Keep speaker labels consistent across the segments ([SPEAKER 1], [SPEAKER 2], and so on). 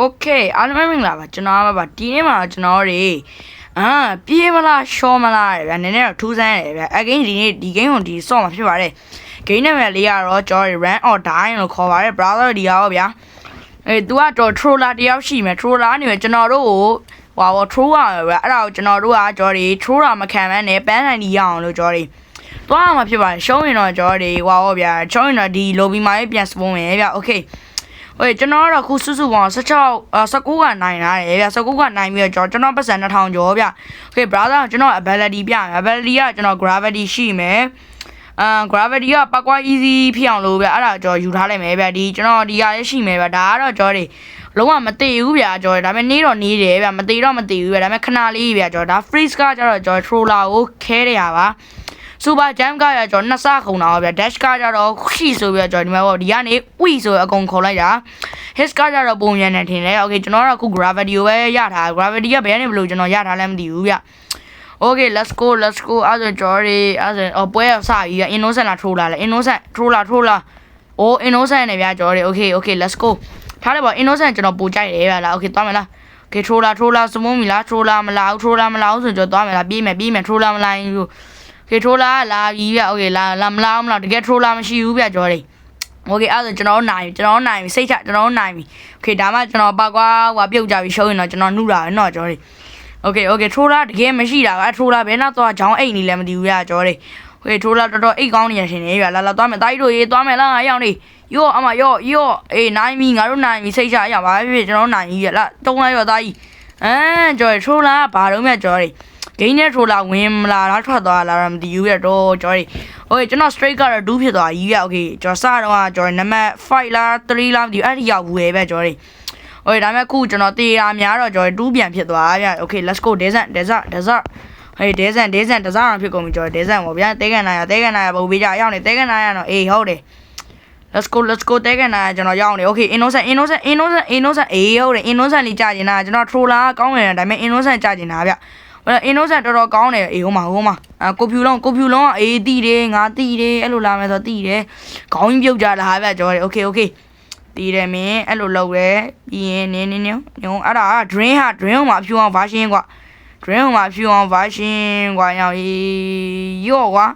[SPEAKER 1] Okay အားလုံးမင်္ဂလာပါကျွန်တော်ပါဒီနေ့မှာကျွန်တော်တွေပြေးမလားရှော့မလားဗျာနည်းနည်းတော့ထူးဆန်းတယ်ဗျာ again ဒီနေ့ဒီ game ကိုဒီ ဆော့မှာဖြစ်ပါတယ် game နာမည်လေးကတော့ကျွန်တော် run or die လို့ခေါ်ပါတယ် brother ဒီရောဗျာသူကတော့ troller တယောက်ရှိမယ် troller အနေနဲ့ကျွန်တော်တို့ကိုtroll ရမယ်ဗျာအဲ့ဒါကိုကျွန်တော်တို့ကကျွန်တော်တွေ troll တာမခံမနဲ့ပန်းနိုင်ဒီရအောင်လို့ကျွန်တော်တွေသွားမှာဖြစ်ပါတယ်ရှုံးရင်တော့ကျွန်တော်တွေဗျာရှုံးရင်တော့ဒီ lobby မှာပြန် spawn မယ်ဗျာ okayကျွန်တော်ကတော့ခုစုစုပေါင်း19ကနိုင်လာတယ်ဗျ19ကနိုင်ပြီးတော့ကျွန်တော်ပတ်စံ2000ကျော်ဗျ okay brother ကျွန်တော် ability ပြမယ် ability ကကျွန်တော် gravity ရှိမယ်gravity ကပကွာ easy ဖြစ်အောင်လို့ဗျအဲ့ဒါကျွန်တော်ယူထားလိုက်မယ်ဗျဒီကျွန်တော်ဒီရလည်းရှိမယ်ဗျဒါကတော့ကျွန်တော်တွေလုံးဝမတည်ဘူးဗျကျွန်တော်ဒါပေမဲ့နေတော့နေတယ်ဗျမတည်တော့မတည်ဘူးဗျဒါပေမဲ့ခဏလေးဗျကျွန်တော်ဒါ freeze ကကျွန်တော် troller ကိုခဲရရပါsuper jump ကကျွန်တော်နှစ်ဆခုံတာဗျ dash ကကျတော့ခီဆိုပြီးတော့ကျွန်တော်ဒီကနေ we ဆိုအကုန်ခေါ်လိုက်တာ hit ကကျတော့ပုံရနေထင်တယ် okay ကျွန်တော်ကတော့ခု gravity ကိုပဲရထား gravity ကဘယ်ကနေဘလို့ကျွန်တော်ရထားလဲမသိဘူးဗျ okay let's go အဲ့ဒါကျွန်တော်တွေအဲ့ဒါပွဲရစပြီဗျ innocent လား troller လား innocent troller oh innocent နဲ့ဗျကျွန်တော်တွေ okay let's go ထားလိုက်ပါ innocent ကျွန်တော်ပို့ကြိုက်တယ်ဗျလား okay သွားမယ်လား okay troller စမုံးပြီလား troller မလား troller မလားဆိုကျွန်တော်သွားမယ်လားပြေးမယ် troller မလားဘူးokay troller လာပြီဗျ okay လာမလားတကယ် troller မရှိဘူးဗျကျွန်တော်တွေ okay အဲ့ဒါကျွန်တော်နိုင်ပြီစိတ်ချကျွန်တော်နိုင်ပြီ okay ဒါမှကျွန်တော်ပါကွာပြုတ်ကြပြီရှုံးရင်တော့ကျွန်တော်နှုတ်တာပဲเนาะကျွန်တော်တွေ okay troller တကယ်မရှိတာက troller ဘယ်နောက်သွားချောင်းအိတ်နေလဲမသိဘူးဗျကျွန်တော်တွေ okay troller တော်တော်အိတ်ကောင်းနေရရှင်နေဗျလာသွားမယ်တိုက်တို့ရေးသွားမယ်လားအယောင်နေယောအမယောအေးနိုင်ပြီငါတို့နိုင်ပြီစိတ်ချအရာပါဖြစ်ကျွန်တော်နိုင်ပြီလားတုံးလိုက်ရောသားကြီးကျွန်တော် troller ဘာလို့မြတ်ကျွန်တော်တွေဂိမ်းနဲ့ troller ဝင်မလာတော့ထွက်သွားလာတော့မသိဘူးရတော့ကျွန်တော်okay ကျွန်တော် straight ကတော့2ဖြစ်သွားကြီးရ okay ကျွန်တော်စတော့ကျွန်တော်နံပါတ်5လား3လားမသိဘူးအဲ့ဒီရောက်ဘူးပဲကျွန်တော်okay ဒါပေမဲ့ခုကျွန်တော်တေးတာများတော့ကျွန်တော်2ပြန်ဖြစ်သွားဗျ okay let's go desert hey desert တစားအောင်ဖြစ်ကုန်ပြီကျွန်တော် desert ပေါ့ဗျာတဲကန်နာရပုံပေးကြရောက်နေတဲကန်နာရတော့အေးဟုတ်တယ် let's go တဲကန်နာရကျွန်တော်ရောက်နေ okay innocent အေးဟုတ်တယ် innocent လေးကြာကျင်တာကျွန်တော် troller ကောင်းနေတာဒါပေမဲ့ innocent ကြာကျင်တာဗျinnocent တော်တော်ကောင်းတယ်အေးဟိုမှာကိုဖြူလုံးကအေးတီးတယ်ငါတီးတယ်အဲ့လိုလာမယ်ဆိုတီးတယ်ခေါင်းကြီးပြုတ်ကြလာဟာဗျကျွန်တော် okay တီးတယ်မင်းအဲ့လိုလုပ်ရဲပြီးရင်နင်းအဲ့ဒါ drain မှာဖြူအောင် version ကွာ drain မှာဖြူအောင် version ကွာရောကွာ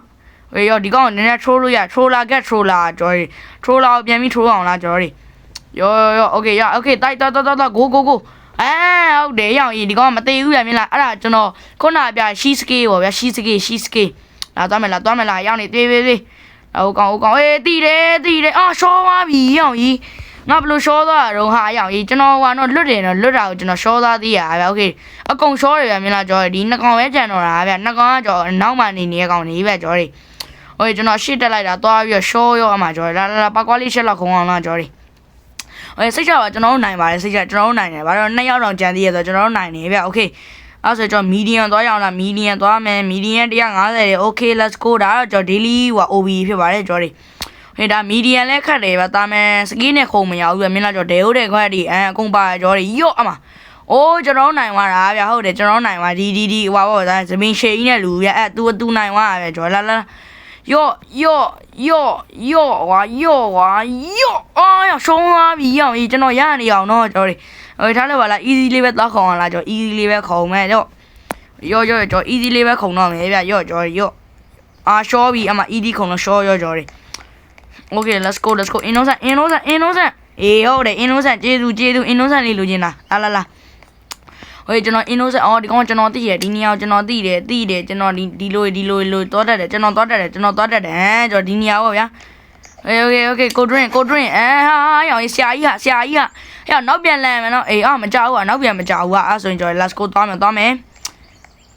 [SPEAKER 1] ရောဒီကောင်နည်းနည်း troll လို့ရ troller get troller ကျွန်တော် troller ကိုပြန်ပြီး troll အောင်လားကျွန်တော်ရော okay တိုက်go ဟုတ်တယ်ရောင်ဒီကောင်မသေးဘူးဗျမြင်လားအဲ့ဒါကျွန်တော်ခုနပြ she ski ပေါ့ဗျာ she ski လာသွားမယ်လားရောင်နေပြေးဟိုကောင်အေးတီးတယ်ရှောသွားပြီရောင်ကြီးငါဘလို့ရှောသွားတော့ဟာရောင်ကြီးကျွန်တော်ကတော့လွတ်တာကိုကျွန်တော်ရှောသွားသေးရဗျာ okay အကုန်ရှောတယ်ဗျမြင်လားကျွန်တော်ဒီနှစ်ကောင်ပဲကြံတော့တာဗျနှစ်ကောင်ကကျွန်တော်နောက်မှနေကောင်နေဗျကျွန်တော်okay ကျွန်တော်ရှစ်တက်လိုက်တာသွားပြီးတော့ရှောရောအမှကျွန်တော်လာပါကွာလေးရှက်လောက်ခုံအောင်လားကျွန်တော်စိတ်ချပါကျွန်တော်တို့နိုင်ပါတယ်စိတ်ချကျွန်တော်တို့နိုင်တယ်ဘာလို့2ယောက်တောင်ကြံသေးရဆိုကျွန်တော်တို့နိုင်နေဗျ okay အဲ့ဆိုကျွန်တော် medium သွားရအောင်လား medium သွားမယ် medium 150တယ် okay let's go ဒါတော့ကျွန်တော် daily OB ဖြစ်ပါတယ်ကျွန်တော်ဟဲ့ဒါ medium လဲခတ်တယ်ဗျတာမယ် skin နဲ့ခုံမရဘူးဗျမင်းလားကျွန်တော်ဒဲခွက်ဒီအကုန်ပါကျွန်တော်ရော့အမအိုးကျွန်တော်နိုင်သွားတာဗျဟုတ်တယ်ကျွန်တော်နိုင်သွားဒီဟိုပါဒါသမင်းရှေကြီးနဲ့လူဗျအဲ့သူနိုင်သွားတာဗျကျွန်တော်လာယောရှုံးသွားပြီရောင်ကျွန်တော်ရနေအောင်တော့ကျွန်တော်ထားလို့ပါလား easy လေးပဲသွားခေါအောင်လားကျွန်တော် easy လေးပဲခေါမယ်တော့ယောကျွန်တော် easy လေးပဲခုံတော့မယ်ဗျယောကျွန်တော်ရှောပြီအမ easy ခုံတော့ရှောကျွန်တော် okay let's go innocent အေးဟုတ်တယ် innocent ကျေးဇူး innocent လေးလိုချင်တာလာokay ကျွန်တော် innocent ဒီကောင်ကျွန်တော်သိတယ်ဒီနေရာကိုကျွန်တော်သိတယ်ကျွန်တော်ဒီလိုသွားတတ်တယ်ကျွန်တော်သွားတတ်တယ်ကျွန်တော်ဒီနေရာပေါ့ဗျာ okay ကို drink ဟာရောင်ဆရာကြီးဟာနောက်ပြန်လမ်းမယ်နော်အေးမကြောက်ဘူးနောက်ပြန်မကြောက်ဘူးအဲ့ဆိုရင်ကျွန်တော် let's go သွားမယ်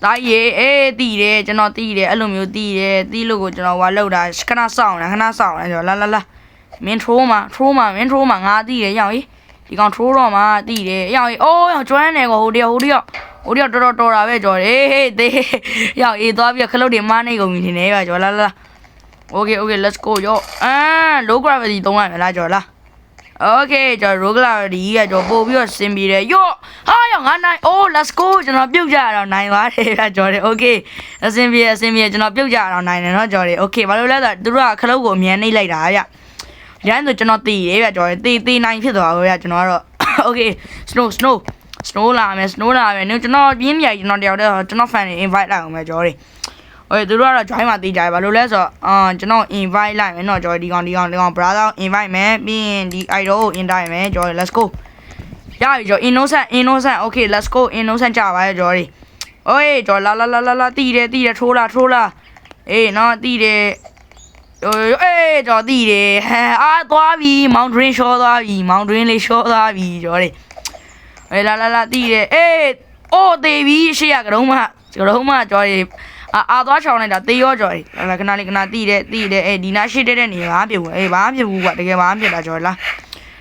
[SPEAKER 1] ဒါရေးအေးသိတယ်ကျွန်တော်သိတယ်အဲ့လိုမျိုးသိလို့ကိုကျွန်တော်လောက်တာခဏစောင့်နေကျွန်တော်လာမင်း troll မှာငါသိတယ်ရောင်ဒီကောင် troll တော့မှသိတယ်ရောင်ရောကျွမ်းနေကောဟိုတယောက်တော်တာပဲကြော်တယ်ဟေးသေးရောင်သွားပြီးခလုတ်တွေမနေကုန်ပြီနေပဲကြော်လာ okay let's go ရော low gravity သုံးလိုက်မလားကြော်လား okay ကြော် low gravity ကကြော်ပို့ပြီးတော့ဆင်ပြီးတယ်ရောဟာရောငါနိုင် let's go ကျွန်တော်ပြုတ်ကြရတော့နိုင်သွားတယ်ဗျကြော်တယ် okay အဆင်ပြေကျွန်တော်ပြုတ်ကြရတော့နိုင်တယ်เนาะကြော်တယ် okay ဘာလို့လဲဆိုတော့သူတို့ကခလုတ်ကိုအမြန်နှိပ်လိုက်တာဗျရန်ဆိုကျွန်တော်တီးတယ်ဗျကြော်တယ်တီးနိုင်ဖြစ်သွားပါဗျကျွန်တော်ကတော့ Okay snow လာမယ်နင်ကျွန်တော်ပြင်းပြကျွန်တော်တယောက်တည်းကျွန်တော် fan တွေ invite လိုက်အောင်မယ်ကြော်တွေOkay သူတို့ကတော့ join မှာတေးကြတယ်ဘာလို့လဲဆိုတော့ကျွန်တော် invite လိုက်မယ်နော်ကြော်ဒီကောင် brother invite မယ်ပြီးရင်ဒီ idol ကို invite မယ်ကြော် let's go ရပြီကြော် innocent okay let's go innocent ကြပါရဲ့ကြော်တွေOkay ကြော်လာတီးတယ်ထိုးလာအေးနော်တီးတယ်အေးကြော်တီးတယ်သွားပြီ mountain show သွားပြီ mountain လေး show သွားပြီကြော်တွေအေးလာတီးတယ်အေးအိုးသေးပြီရှေ့ကကတုံးမကြော်တွေသွားချောင်းလိုက်တာတေးရောကြော်တွေခဏတီးတယ်အေးဒီနာရှိတဲ့နေဘာဖြစ်ဘူးအေးဘာဖြစ်ဘူးကွာတကယ်ဘာဖြစ်တာကြော်လား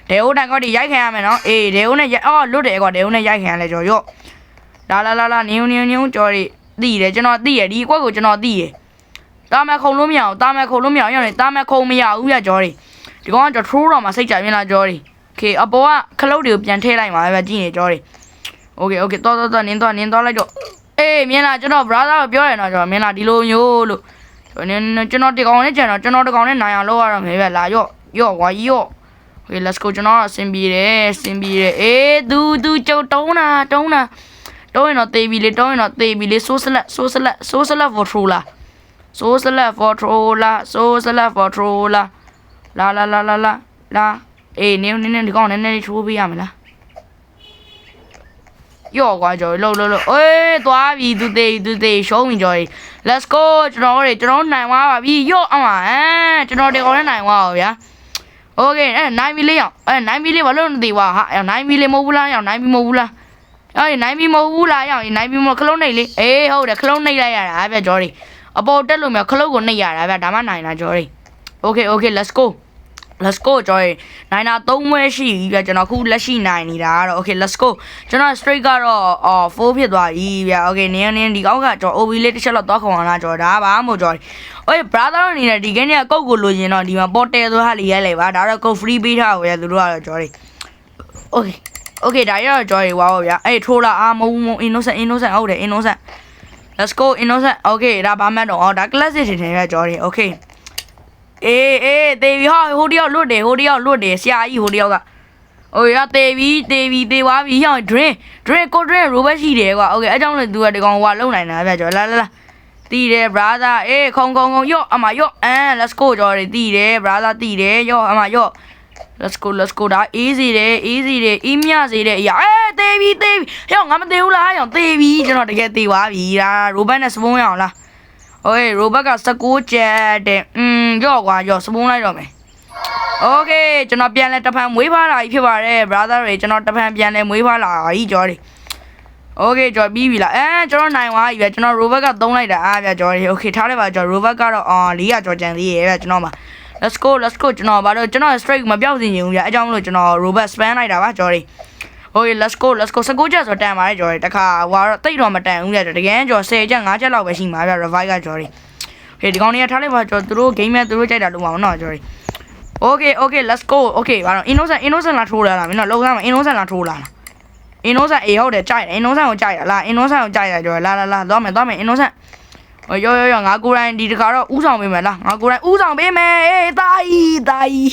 [SPEAKER 1] ဒေအိုးတိုင်ကောဒီရိုက်ခံရမယ်နော်အေးဒေအိုးနဲ့လွတ်တယ်ကွာဒေအိုးနဲ့ရိုက်ခံရလဲကြော်ရော့လာနင်းကြော်တွေတီးတယ်ကျွန်တော်တီးရဒီအကွက်ကိုကျွန်တော်တီးရတာမခုံလို့မရအောင်ရောက်နေတာမခုံမရဘူးပြကြော်တွေဒီကောင်ကကြော်ထိုးတော့မှစိတ်ကြမြင်လာကြော်တွေโอเคအပေါ်ကခလုတ်တွေကိုပြန်ထည့်လိုက်ပါပဲကြည့်နေကြော်တွေโอเคတော့နင်းသွားလိုက်တော့အေးမြင်လားကျွန်တော် brother ကိုပြောရနော်ကျွန်တော်မြင်လားဒီလိုမျိုးလို့ကျွန်တော်ဒီကောင်နဲ့ကျန်တော့ကျွန်တော်ဒီကောင်နဲ့နိုင်အောင်လုပ်ရတော့မယ်ပဲလာရော့ဝါရော့ Okay let's go ကျွန်တော်ဆင်ပြေတယ်အေးသူကျုပ်တုံးတာရင်တော့တေးပြီလေဆိုးစလက် for true လာအေးနင်းဒီကောင်နဲ့ချိုးပေးရမလားရော့ကွာကြော်လှုပ်အေးသွားပြီသူတေးရှုံးပြီကြော် let's go ကျွန်တော်နိုင်သွားပါပြီရော့အောင်ပါကျွန်တော်ဒီကောင်နဲ့နိုင်သွားပါဗျာ Okay နိုင်ပြီလေအောင်နိုင်ပြီလေဘာလို့မသိပါဟာနိုင်ပြီလေမဟုတ်ဘူးလားနိုင်ပြီမဟုတ်ဘူးလားနိုင်ပြီမဟုတ်ဘူးလားနိုင်ပြီမခလုံးနှိပ်လေအေးဟုတ်တယ်ခလုံးနှိပ်လိုက်ရတာဗျကြော်ရီအပေါ်တက်လို့မခလုံးကိုနှိပ်ရတာဗျဒါမှနိုင်တာကြော်ရီ Okay let's go ကြော်ရီနိုင်တာ3ဝဲရှိပြီဗျကျွန်တော်ခုလက်ရှိနိုင်နေတာကတော့ Okay let's go ကျွန်တော် straight ကတော့4ဖြစ်သွားပြီဗျ Okay နင်းဒီကောက်ကကြော် OB လေးတစ်ချက်တော့သွားခေါ်အောင်လားကြော်ဒါပါမို့ကြော်ရီ Okay brother အနေနဲ့ဒီကိန်းကကုတ်ကိုလိုချင်တော့ဒီမှာပေါ်တယ်ဆိုဟာလေးရိုက်လိုက်ပါဒါတော့ကုတ် free ပေးထားပါဗျသူတို့ကတော့ကြော်ရီ Okay ဒါရတော့ကြော်ရီဝါပါဗျအဲ့ထိုးလာမဟုတ် innocent ဟုတ်တယ် innocent let's go innocent Okay ဒါဘာမှတော့ဒါ classic ထင်တယ်ဗျကြော်ရီ Okay အေးတေးပြီဟာဟိုတယောက်လွတ်တယ်ဆရာကြီးဟိုတယောက်ကအိုးရတေးပြီသွားပြီဟောင်း drink ကို drink robot ရှိတယ်ကွာ Okay အဲ့ကြောင့်လည်းသူကဒီကောင်ဟိုလုံနိုင်တာဗျကြော်လာတီးတယ် brother အေးခုံရော့အမရော့let's go ကြော်တယ်တီးတယ် brother တီးတယ်ရော့အမရော့ let's go ဒါ easy တယ်အီးမြစေတဲ့အရာတေးပြီဟောင်းငါမသေးဘူးလားဟောင်းတေးပြီကျွန်တော်တကယ်တေးသွားပြီဒါ robot နဲ့ spoon ရအောင်လား Okay robot က19ချက်တဲ့ရော့ကွာစပုံးလိုက်တော့မယ် Okay ကျွန်တော်ပြန်လဲတဖန်မွေးဖွားလာပြီဖြစ်ပါတယ် brother တွေကျွန်တော်တဖန်ပြန်လဲမွေးဖွားလာပြီကြော်တွေ Okay ကြော်ပြီးပြီလားကျွန်တော်နိုင်သွားပြီဗျကျွန်တော် robot ကသုံးလိုက်တာဗျကြော်တွေ Okay ထားလိုက်ပါကြော် robot ကတော့400ကျော်ကျန်သေးရဲ့ဗျကျွန်တော်မှာ let's go ကျွန်တော်ဘာလို့ကျွန်တော် straight မပြောက်စင်ချင်ဘူးဗျအဲကြောင့်မလို့ကျွန်တော် robot spam လိုက်တာပါကြော်တွေ Okay let's go 19ချက်ဆိုတန်ပါတယ်ကြော်တွေတခါဟိုတော့တိတ်တော့မတန်ဘူးဗျတကယ်ကြော်10ချက်5ချက်လောက်ပဲရှိမှာဗျ revive ကကြော်တွေ Okay ဒီကောင်တွေကထားလိုက်ပါကြော်သူတို့ game မဲ့သူတို့ကြိုက်တာလို့မအောင်နော်ကြော်တွေ Okay let's go Okay ဘာလို့ innocent လာထိုးလာလားမင်းတို့လုံးစမ်းမ innocent လာထိုးလာလား innocent အေးဟုတ်တယ်ကြိုက်တယ် innocent ကိုကြိုက်ရလား innocent ကိုကြိုက်ရကြော်လာသွားမယ် innocent ရောငါကိုယ်တိုင်ဒီတခါတော့ဥဆောင်ပေးမယ်လားငါကိုယ်တိုင်ဥဆောင်ပေးမယ်အေးတာကြီး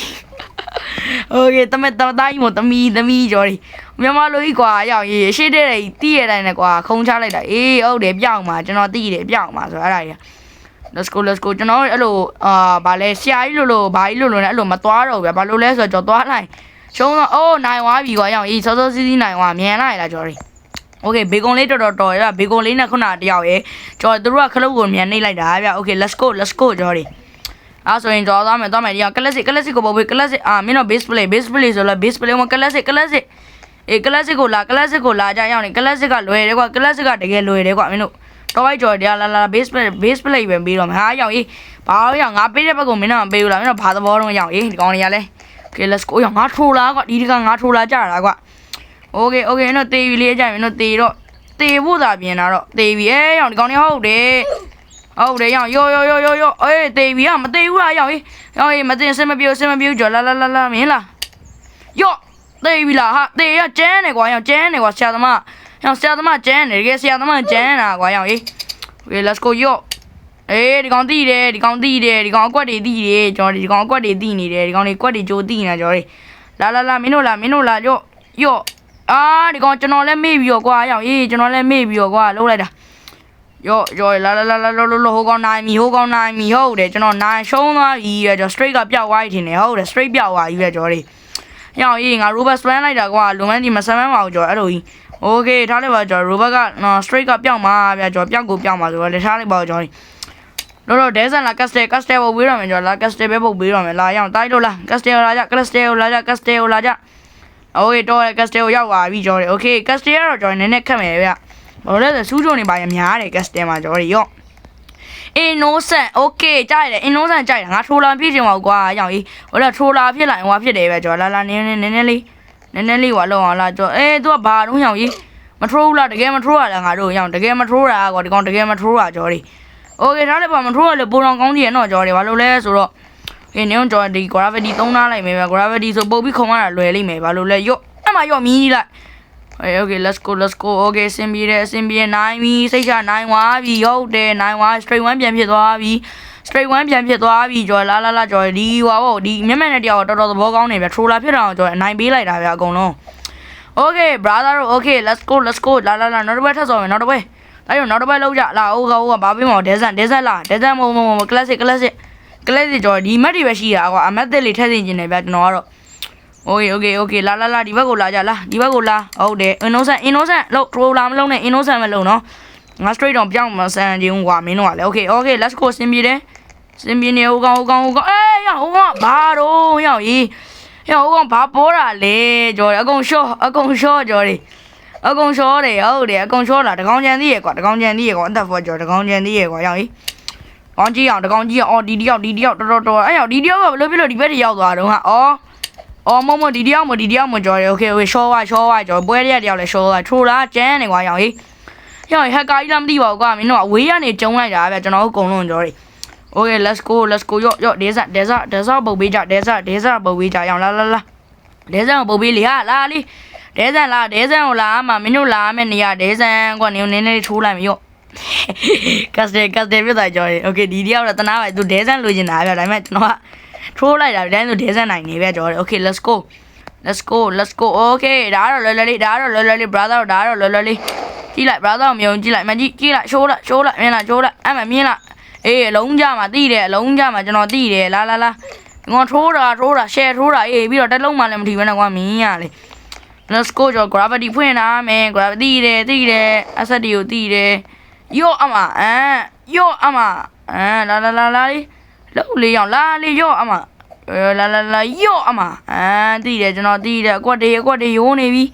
[SPEAKER 1] Okay တမကြီးမို့သမီးကြော်တွေမြန်မာလူကြီးကွာရောက်ရေးရှေ့တဲ့တီးရတိုင်းနဲ့ကွာခုံချလိုက်တာအေးဟုတ်တယ်ပြောင်းမှာကျွန်တော်တီးတယ်ပြောင်းမှာဆိုအဲ့ဒါကြီး let's go ကျွန်တော်အဲ့လိုဗာလဲဆရာကြီးလို့ဘာကြီးလို့နဲ့အဲ့လိုမသွားတော့ဗျာဘာလို့လဲဆိုတော့ကျွန်တော်သွားလိုက်ရှုံးတော့နိုင်သွားပြီကွာရောက်ရေးစောစီးနိုင်သွားမြန်လိုက်လားကြော်ရီ Okay ဘေကွန်လေးတော်ရဘေကွန်လေးနဲ့ခုနတယောက်ရဲ့ကြော်သူတို့ကခလုတ်ကိုမြန်နှိပ်လိုက်တာဗျာ Okay let's go ကြော်ရီအဲ့ဆိုရင်ကြော်သွားမယ်ဒီက classic ကိုပို့ပေး classic မင်းတို့ base play ဆိုတော့ base play မှာ classic အေး classic ကိုလာကြရောက်နေ classic ကလွယ်တယ်ကွာ classic ကတကယ်လွယ်တယ်ကွာမင်းတို့တော့ဝိုက်ကြော်တယ်လာ base play ပဲပြီးတော့မှာဟာရောက်ရေးဘာလို့ရောက်ငါပေးတဲ့ဘက်ကိုမင်းတို့မပေးဘူးလားမင်းတို့ဘာသဘောတော့ရောက်ရေးဒီကောင်တွေကလည်း Okay let's go ရောက်ငါထိုးလာကွာဒီကငါထိုးလာကြတာကွာ Okay နော်တေးပြီလေးကြိုင်မင်းတို့တေးတော့တေးဖို့သာပြင်တာတော့တေးပြီရောက်ဒီကောင်တွေဟုတ်တယ်ရောက်ယောတေးပြီမတေးဘူးလားရောက်မတင်စင်မပြိုကြော်လာမင်းလားယောတေးပြီလားဟာတေးရကျန်းနေကွာရောက်ကျန်းနေကွာဆရာသမားကျန်းနေတကယ်ဆရာသမားကျန်းတာကွာရောက်Okay let's go ယောဒီကောင်တီးတယ်ဒီကောင်အကွက်တွေတီးတယ်ကျွန်တော်ဒီကောင်အကွက်တွေတီးနေတယ်ဒီကောင်တွေကွက်တွေကြိုးတီးနေတာကျွန်တော်လာမင်းတို့လာယော ဒီကောင်ကျွန်တော်လည်းမေ့ပြီးတော့ကွာရောက်ရေးကျွန်တော်လည်းမေ့ပြီးတော့ကွာလုံးလိုက်တာရောလာဟိုကောင်နိုင်မီဟုတ်တယ်ကျွန်တော်နိုင်ရှုံးသွားပြီကျွန်တော် straight ကပြောက်သွားပြီထင်တယ်ဟုတ်တယ် straight ပြောက်သွားပြီကျွန်တော်တွေရောက်ရေးငါ robot spam လိုက်တာကွာလွန်မှန်းဒီမဆမ်းမပါဘူးကျွန်တော်အဲ့လိုကြီး okay ထားလိုက်ပါကျွန်တော် robot က straight ကပြောက်မှာဗျာကျွန်တော်ပြောက်ကိုပြောက်မှာဆိုတော့လက်ထားလိုက်ပါကျွန်တော်တော့ descent လာ castle ပုတ်ပေးရမယ်ကျွန်တော်လာ castle ပဲပုတ်ပေးရမယ်လာရအောင်တိုက်လို့လား castle လာကြ okay တော့ castle ကိုရောက်သွားပြီကျွန်တော် okay castle ကတော့ကျွန်တော်နည်းနည်းခက်မယ်ဗျဘာလို့လဲဆိုစူးကြုံနေပါရများတယ် castle မှာကျွန်တော်ရော့ innocent okay ကြိုက်တယ် innocent ကြိုက်တယ်ငါထိုးလာဖြစ်ချင်ပါကွာရောက်ကြီးဟိုတော့ထိုးလာဖြစ်လိုက်ဟိုဖြစ်တယ်ပဲကျွန်တော်လာနည်းနည်းလေးဟိုလောက်အောင်လာကျွန်တော်သူကဘာတော့ရောက်ကြီးမထိုးဘူးလားတကယ်မထိုးရလားငါတို့ရောက်တကယ်မထိုးတာကွာဒီကောင်တကယ်မထိုးတာကျွန်တော်okay ထားလိုက်ပါမထိုးရလေပုံတော်ကောင်းကြီးရတော့ကျွန်တော်ဘာလို့လဲဆိုတော့နင်းကျွန်တော်ဒီ gravity သုံးထားလိုက်မယ်ဗျ gravity ဆိုပုတ်ပြီးခုံရတာလွယ်လိမ့်မယ်ဘာလို့လဲရော့အဲ့မှာရော့မီးလိုက်okay let's go okay စင်ပြေနိုင်ပြီစိတ်ချနိုင်သွားပြီဟုတ်တယ်နိုင်သွား straight 1ပြန်ဖြစ်သွားပြီကျော်လာကျော်ဒီဟွာပေါ့ဒီမျက်မှန်နဲ့တရားတော်တော်သဘောကောင်းနေဗျ troller ဖြစ်တာအောင်ကျော်အနိုင်ပေးလိုက်တာဗျအကုန်လုံး okay brother okay let's go လာနောက်တစ်ပွဲထပ်ဆော်မယ်နောက်တစ်ပွဲအဲ့တော့နောက်တစ်ပွဲလောက်ကြလာဟုတ်ကဘာပေးမအောင် descent လာ descent မဟုတ် classic ကျော်ဒီမက်တွေပဲရှိတာကွာအမက်သစ်လေးထည့်သိနေတယ်ဗျကျွန်တော်ကတော့ okay လာဒီဘက်ကိုလာကြလားဒီဘက်ကိုလာဟုတ်တယ် innocent လို့ troller မလုံးနဲ့ innocent ပဲလုံးနော်ငါ straight တော့ပြောင်းမဆန်ခြင်းကွာမင်းတို့ကလည်း okay let's go စင်ပြေနေဟိုကောင်အေးဟိုကောင်ဘာတော့ရောက်ကြီးဟိုကောင်ဘာပေါ်တာလဲကျော်အကုန်ရှော့ကျော်တွေအကုန်ရှော့တယ်ဟုတ်တယ်အကုန်ရှော့လာတကောင်ကြံသေးရဲ့ကွာအသက်ဖော်ကျော်တကောင်ကြံသေးရဲ့ကွာရောက်ကြီးကောင်းကြည့်အောင်တကောင်ကြည့်အောင်ဒီတယောက်တော်အဲ့ရောက်ဒီတယောက်ကဘယ်လိုဖြစ်လို့ဒီဘက်ထိရောက်သွားတော့ဟာမဒီတယောက်မကျော်တယ် okay ရှော့ဝါကျော်ပွဲရတယောက်လဲရှော့ဝါထိုးလာကျန်းနေကွာရောက်ကြီးဟက်ကာကြီးလားမသိပါဘူးကွာမင်းတို့အဝေးကနေကျုံလိုက်တာဗျကျွန်တော်တို့အကုန်လုံးကျော်တယ် okay let's go ရော့ဒေဇာပုတ်ပေးကြဒေဇာပုတ်ပေးကြအောင်လာဒေဇာပုတ်ပေးလေဟာလာလေဒေဇာကိုလာမှာမင်းတို့လာမယ်နေရဒေဇာကွာနင်းနေထိုးလိုက်မရော့ကတ်စတယ်ပြတ်သွားကြော်တယ် okay ဒီတယောက်တော့တနာပါသူဒေဇာလိုချင်တာဗျဒါပေမဲ့ကျွန်တော်ကထိုးလိုက်တာတိုင်းဆိုဒေဇာနိုင်နေဗျကြော်တယ် okay let's go okay ဒါတော့လွယ်လေး brother ဒါတော့လွယ်လေးကြည့်လိုက် brother ကိုမြုံကြည့်လိုက်မကြည့်လိုက်ရှိုးလိုက်မြင်လားအဲ့မမြင်လားအေးအလုံးကြမှာတိတယ်အလုံးကြမှာကျွန်တော်တိတယ်လာငေါထိုးတာ share ထိုးတာအေးပြီးတော့တက်လုံးမှလည်းမထီဘဲနဲ့ကွာမင်းရလေ let's go ကျော် gravity ဖွင့်တာမယ် gravity တိတယ် asset ကိုတိတယ်ရော့အမလာလေးလုံးလေးအောင်လာလေးရော့အမလာရော့အမတိတယ်ကျွန်တော်တိတယ်အကွက်တွေရိုးနေပြီ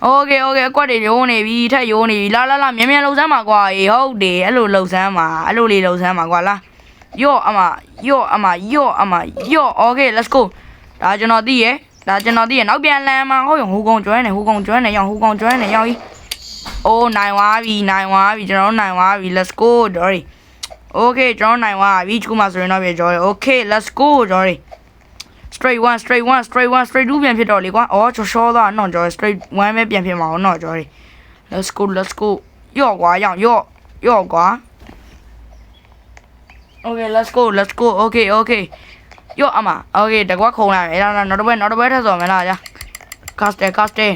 [SPEAKER 1] okay အကွက်တွေရိုးနေပြီထက်ရိုးနေပြီလာမြန်လှုပ်စမ်းပါကွာအေးဟုတ်တယ်အဲ့လိုလှုပ်စမ်းပါအဲ့လိုလေးလှုပ်စမ်းပါကွာလာရော့အမ okay let's go ဒါကျွန်တော်သိရနောက်ပြန်လမ်းမှာဟုတ်ရုံဟိုကောင်ကျွမ်းနေရောက်ကြီးအိုးနိုင်သွားပြီကျွန်တော်နိုင်သွားပြီ let's go ဒေါ်ရီ okay ကျွန်တော်နိုင်သွားပြီခုမှဆိုရင်တော့ပြကြော်ရီ okay let's go ဒေါ်ရီstraight 1 straight 2ပြန်ဖြစ်တော့လေကွာကျော်ရှောသွားတော့ကျော် straight 1ပဲပြန်ဖြစ်မှာတော့ကျော်ရီ let's go ရော့ကွာရော့ကွာ okay let's go okay ရော့အမ okay တကွာခုံလိုက်မယ်အဲ့ဒါနောက်တစ်ပွဲထပ်စော်မယ်လားကြာ castle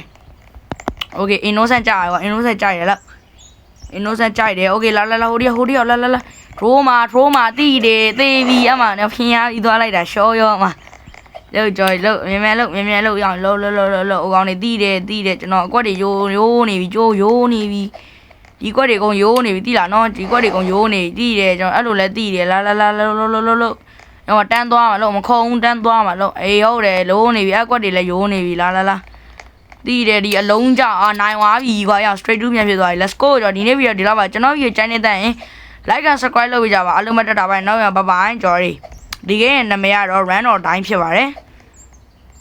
[SPEAKER 1] okay innocent ကြရကွာ innocent ကြရလား innocent ကြတယ် okay လာဟိုဒီရောက်လာ throw မာတိတယ်သေပြီအမနဲ့ဖျင်းရပြီးသွားလိုက်တာရှောရောအမလောက်ကြော်လောက်မြန်လောက်ရအောင်လောက်အကောင်နေတိတယ်ကျွန်တော်အကွက်တွေရိုးနေပြီရိုးနေပြီဒီကွက်တွေကုန်ရိုးနေပြီတိလားနော်ဒီကွက်တွေကုန်ရိုးနေတိတယ်ကျွန်တော်အဲ့လိုလဲတိတယ်လာတော့တန်းသွားမှာလို့မခုံတန်းသွားမှာလို့အေးဟုတ်တယ်လုံးနေပြီအကွက်တွေလည်းရိုးနေပြီလာတိတယ်ဒီအလုံးကြနိုင်သွားပြီကွာရ straight to ပြန်ဖြစ်သွားပြီ let's go ကျွန်တော်ဒီနေ့ဗီဒီယိုဒီလောက်ပါကျွန်တော်ဗီဒီယိုချိုင်းနေတဲ့ရင် like and subscribe လုပ်ပေးကြပါအားလုံးပဲတက်တာပါနောက်ရပါဘိုင်ကျော်ရီဒီကိန်းရဲ့နာမည်ကတော့ run or die ဖြစ်ပါတယ်